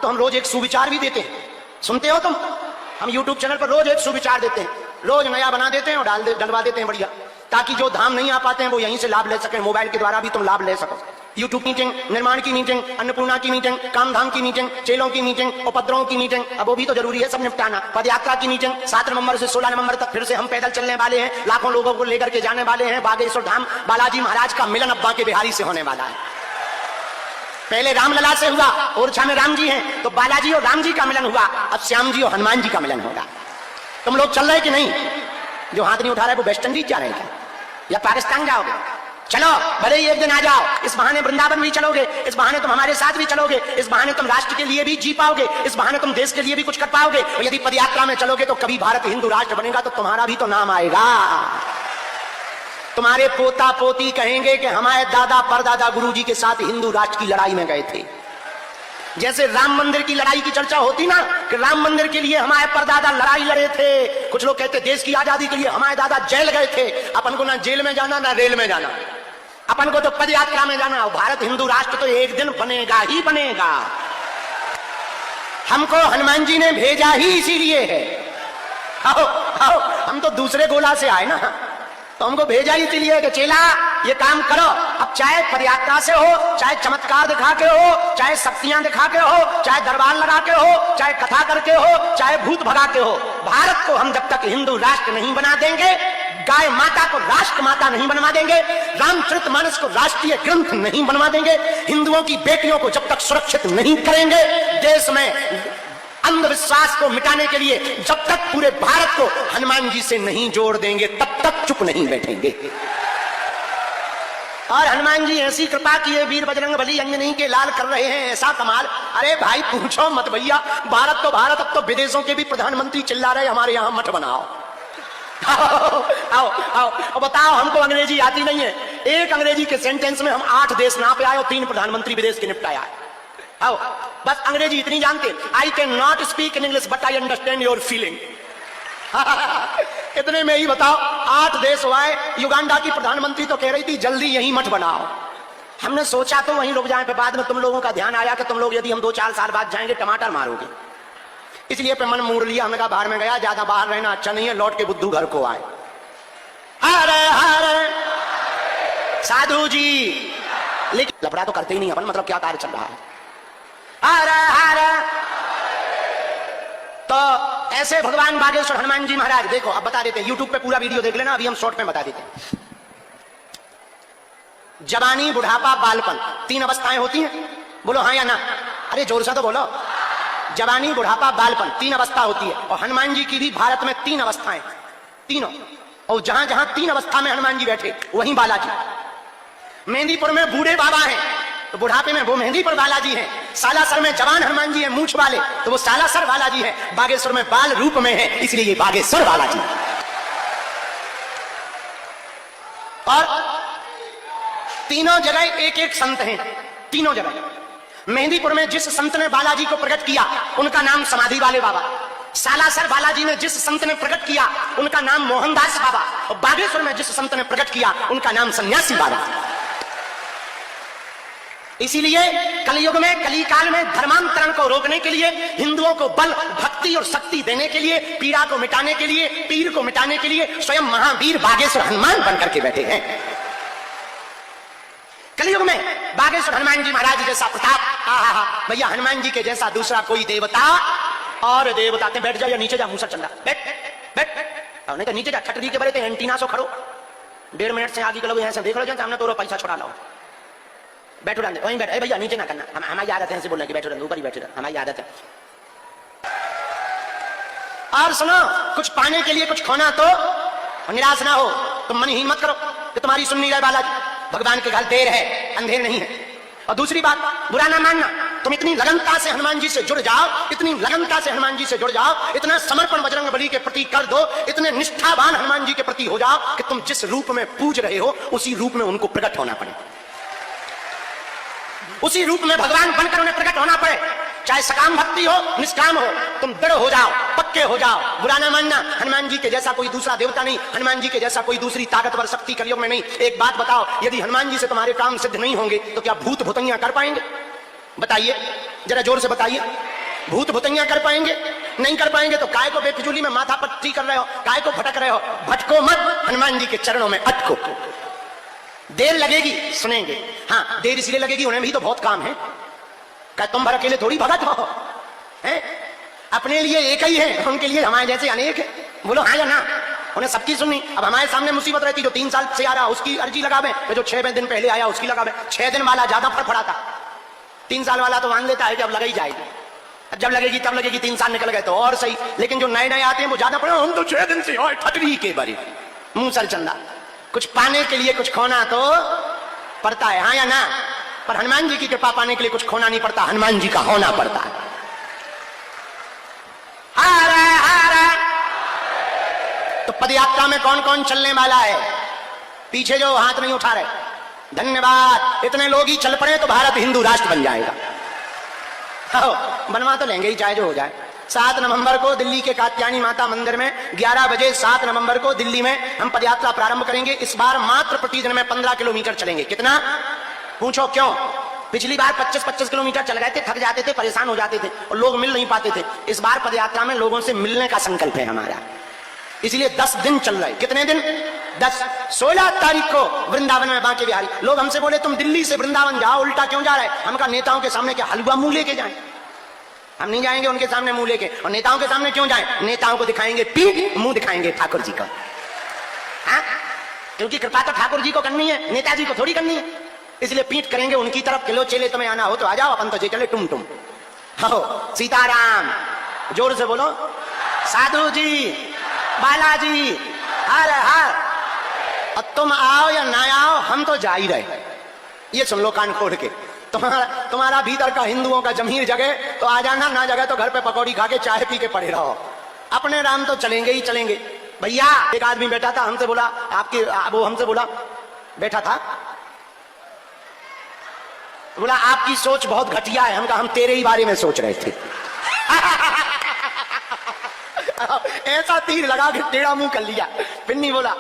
तो हम रोज एक सुविचार भी देते हैं, सुनते हो तुम? हम YouTube चैनल पर रोज एक सुविचार देते हैं, रोज नया बना देते हैं और डलवा देते हैं बढ़िया, ताकि जो धाम नहीं आ पाते हैं वो यहीं से लाभ ले सकें। मोबाइल के द्वारा भी तुम लाभ ले सको। यूट्यूब मीटिंग, निर्माण की मीटिंग, अन्नपूर्णा की मीटिंग, कामधाम की मीटिंग, चेलों की मीटिंग, उपद्रवों की मीटिंग, अब वो भी तो जरूरी है सब निपटाना। पदयात्रा की मीटिंग 7 नवंबर से 16 नवंबर तक फिर से हम पैदल चलने वाले हैं, लाखों लोगों को लेकर के जाने वाले हैं। बागेश्वर धाम बालाजी महाराज का मिलन अब बांके बिहारी से होने वाला है। पहले रामलला से हुआ, ओरछा में राम जी हैं, तो बालाजी और राम जी का मिलन हुआ, अब श्याम जी और हनुमान जी का मिलन होगा। तुम लोग चल रहे कि नहीं? जो हाथ नहीं उठा रहे वो वेस्ट इंडीज जा रहे हैं या पाकिस्तान जाओगे? चलो, भले ही एक दिन आ जाओ, इस बहाने वृंदावन भी चलोगे, इस बहाने तुम हमारे साथ भी चलोगे, इस बहाने तुम राष्ट्र के लिए भी जी पाओगे, इस बहाने तुम देश के लिए भी कुछ कर पाओगे। और यदि पदयात्रा में चलोगे तो कभी भारत हिंदू राष्ट्र बनेगा तो तुम्हारा भी तो नाम आएगा। तुम्हारे पोता पोती कहेंगे कि हमारे दादा परदादा गुरुजी के साथ हिंदू राष्ट्र की लड़ाई में गए थे। जैसे राम मंदिर की लड़ाई की चर्चा होती ना कि राम मंदिर के लिए हमारे परदादा लड़ाई लड़े थे, कुछ लोग कहते देश की आजादी के लिए हमारे दादा जेल गए थे। अपन को ना जेल में जाना ना रेल में जाना, अपन को तो पदयात्रा में जाना। भारत हिंदू राष्ट्र तो एक दिन बनेगा ही बनेगा। हमको हनुमान जी ने भेजा ही इसीलिए है। आओ आओ, हम तो दूसरे गोला से आए ना, तो हमको भेजा ही इसीलिए कि चेला ये काम करो। अब चाहे पदयात्रा से हो, चाहे चमत्कार दिखा के हो, चाहे शक्तियां दिखा के हो, चाहे दरबार लगा के हो, चाहे कथा करके हो, चाहे भूत भगा के हो, भारत को हम जब तक हिंदू राष्ट्र नहीं बना देंगे, गाय माता को राष्ट्र माता नहीं बनवा देंगे, रामचरितमानस को राष्ट्रीय ग्रंथ नहीं बनवा देंगे, हिंदुओं की बेटियों को जब तक सुरक्षित नहीं करेंगे, देश में अंधविश्वास को मिटाने के लिए जब तक पूरे भारत को हनुमान जी से नहीं जोड़ देंगे, तब तक चुप नहीं बैठेंगे। और हनुमान जी ऐसी कृपा किए वीर बजरंगबली अंजनी के लाल कर रहे हैं ऐसा कमाल। अरे भाई पूछो मत भैया, भारत तो भारत, अब तो विदेशों के भी प्रधानमंत्री चिल्ला रहे हमारे यहाँ मठ बनाओ। आओ आओ आओ, बताओ हमको अंग्रेजी आती नहीं है, एक अंग्रेजी के सेंटेंस में हम 8 देश नापे आए और 3 प्रधानमंत्री विदेश के निपटाया। आओ, बस अंग्रेजी इतनी जानते, I can not speak in English but I understand your feeling. इतने में ही बताओ 8 देश हुए। युगांडा की प्रधानमंत्री तो कह रही थी जल्दी यही मठ बनाओ। हमने सोचा तो वहीं रुक जाए, पे बाद में तुम लोगों का ध्यान आया कि तुम लोग यदि हम 2-4 साल बाद जाएंगे टमाटर मारोगे, इसलिए पे मन मोड़ लिया। हमने कहा बाहर में गया, ज्यादा बाहर रहना अच्छा नहीं है, लौट के बुद्धू घर को आए। हरे हरे साधु जी, लेकिन लफड़ा तो करते ही नहीं अपन, मतलब क्या कार्य चल रहा है। हरे हरे, तो ऐसे भगवान बागेश्वर हनुमान जी महाराज, देखो अब बता देते हैं, यूट्यूब पे पूरा वीडियो देख लेना, अभी हम शॉर्ट में बता देते हैं। जवानी, बुढ़ापा, बालपन, 3 अवस्थाएं होती हैं, बोलो हाँ या ना? अरे जोर से तो बोलो। जवानी, बुढ़ापा, बालपन, 3 अवस्था होती है, और हनुमान जी की भी भारत में 3 अवस्थाएं, तीनों। और जहां जहां 3 अवस्था में हनुमान जी बैठे वहीं बालाजी। मेहंदीपुर में बूढ़े बाबा हैं तो बुढ़ापे में वो मेहंदीपुर बालाजी हैं। सालासर में जवान हनुमान जी हैं मूंछ वाले, तो वो सालासर बालाजी हैं। बागेश्वर में बाल रूप में है, इसलिए ये बागेश्वर बालाजी। और तीनों जगह एक एक संत हैं, तीनों जगह। मेहंदीपुर में जिस संत ने बालाजी को प्रकट किया उनका नाम समाधि वाले बाबा। सालासर बालाजी ने जिस संत ने प्रकट किया उनका नाम मोहनदास बाबा। और बागेश्वर में जिस संत ने प्रकट किया उनका नाम सन्यासी बाबा। इसीलिए कलयुग में, कलिकाल में धर्मांतरण को रोकने के लिए, हिंदुओं को बल, भक्ति और शक्ति देने के लिए, पीड़ा को मिटाने के लिए, पीर को मिटाने के लिए स्वयं महावीर बागेश्वर हनुमान बनकर के बैठे हैं। कलयुग में बागेश्वर हनुमान जी महाराज जैसा प्रताप, भैया हनुमान जी के जैसा दूसरा कोई देवता और देवता। बैठ जाओ या नीचे जा, मूसर चंदा बैठ बैठ, नहीं तो नीचे जा, छतरी के बड़े थे एंटीना सो खड़ो। 1.5 मिनट से आगे के लोग ऐसे देख लो जैसे हमने तो पैसा छोड़ा लो। बैठो रहने, वहीं बैठ, भैया नीचे ना करना, हमारी आदत है ऐसे बोलने की, बैठो रहने, ऊपर ही बैठे रहना, हमारी आदत है। और सुनो, कुछ पाने के लिए कुछ खोना तो निराश ना हो, तुम मन ही मत करो कि तुम्हारी सुननी रहे बालाजी। भगवान के घर देर है, अंधेर नहीं है। और दूसरी बात, बुरा ना मानना, तुम इतनी लगनता से हनुमान जी से जुड़ जाओ, इतनी लगनता से हनुमान जी से जुड़ जाओ, इतना समर्पण बजरंगबली के प्रति कर दो, इतने निष्ठावान हनुमान जी के प्रति हो जाओ कि तुम जिस रूप में पूज रहे हो उसी रूप में उनको प्रकट होना पड़े, उसी रूप में भगवान बनकर उन्हें प्रकट होना पड़े। चाहे सकाम भक्ति हो, निष्काम हो, तुम दृढ़ हो जाओ, पक्के हो जाओ। बुरा ना मानना, हनुमान जी के जैसा कोई दूसरा देवता नहीं, हनुमान जी के जैसा कोई दूसरी ताकतवर शक्ति कलयुग में नहीं। एक बात बताओ, यदि हनुमान जी से तुम्हारे काम सिद्ध नहीं होंगे तो क्या भूत भूतैया कर पाएंगे? बताइए, जरा जोर से बताइए। भूत भुतैया कर पाएंगे? नहीं कर पाएंगे तो काय को बेफिजूली में माथा पट्टी कर रहे हो, काय को भटक रहे हो? भटको मत, हनुमान जी के चरणों में अटको। देर लगेगी, सुनेंगे। हाँ, देर इसलिए लगेगी, उन्हें भी तो बहुत काम है। क्या तुम भर अकेले थोड़ी भगत हो? हैं? अपने लिए एक ही है, उनके लिए हमारे जैसे अनेक है। बोलो हाँ या ना? उन्हें सबकी सुननी। अब हमारे सामने मुसीबत रहती, जो 3 साल से आ रहा उसकी अर्जी लगावे, जो 6 दिन पहले आया उसकी लगावे। 6 दिन वाला ज्यादा फड़फड़ाता, 3 साल वाला तो मान लेता है कि अब लगा ही जाएगी, जब लगेगी तब लगेगी। 3 साल निकल गए तो और सही, लेकिन जो नए नए आते हैं वो ज्यादा पड़े, हम तो 6 दिन से और ठटरी के बारे मुंह सर चंदा। कुछ पाने के लिए कुछ खोना तो पड़ता है, हाँ या ना? पर हनुमान जी की कृपा पाने के लिए कुछ खोना नहीं पड़ता, हनुमान जी का होना पड़ता है। हारा हारा। तो पदयात्रा में कौन कौन चलने वाला है? पीछे जो हाथ नहीं उठा रहे, धन्यवाद। इतने लोग ही चल पड़े तो भारत हिंदू राष्ट्र बन जाएगा। बनवा तो लेंगे ही, चाहे जो हो जाए। 7 नवंबर को दिल्ली के कात्यायनी माता मंदिर में 11 बजे 7 नवंबर को दिल्ली में हम पदयात्रा प्रारंभ करेंगे। इस बार मात्र प्रतिदिन में 15 किलोमीटर चलेंगे। कितना? पूछो क्यों? पिछली बार 25-25 किलोमीटर चल गए थे, थक जाते थे, परेशान हो जाते थे और लोग मिल नहीं पाते थे। इस बार पदयात्रा में लोगों से मिलने का संकल्प है हमारा, इसलिए 10 दिन चल रहे। कितने दिन? 10। 16 तारीख को वृंदावन में बांके बिहारी। लोग हमसे बोले तुम दिल्ली से वृंदावन जाओ, उल्टा क्यों जा रहे? हम कहा नेताओं के सामने क्या हलवा मुंह लेके जाएं? हम नहीं जाएंगे उनके सामने मुंह लेके। और नेताओं के सामने क्यों जाएं? नेताओं को दिखाएंगे पीठ, मुंह दिखाएंगे ठाकुर जी को। हाँ, क्योंकि कृपा तो ठाकुर जी को करनी है, नेताजी को थोड़ी करनी है। इसलिए पीठ करेंगे उनकी तरफ। किलो चेले तुम्हें आना हो तो आ जाओ, अपन तो चले टुम टुम। हो सीताराम, जोर से बोलो। साधु जी, बालाजी, हर हर। और तुम आओ या ना आओ, हम तो जा ही रहे। ये सुन लो कान खोल के। तुम्हारा भीतर का हिंदुओं का जमीर जगह तो आ जाना, ना जगह तो घर पे पकौड़ी खा के चाय पी के पड़े रहो। अपने राम तो चलेंगे ही चलेंगे। भैया एक आदमी बैठा था, हमसे बोला आपकी, वो हमसे बोला, बैठा था, बोला आपकी सोच बहुत घटिया है। हम कहा हम तेरे ही बारे में सोच रहे थे। ऐसा तीर लगा के टेढ़ा मुंह कर लिया। फिर नहीं बोला।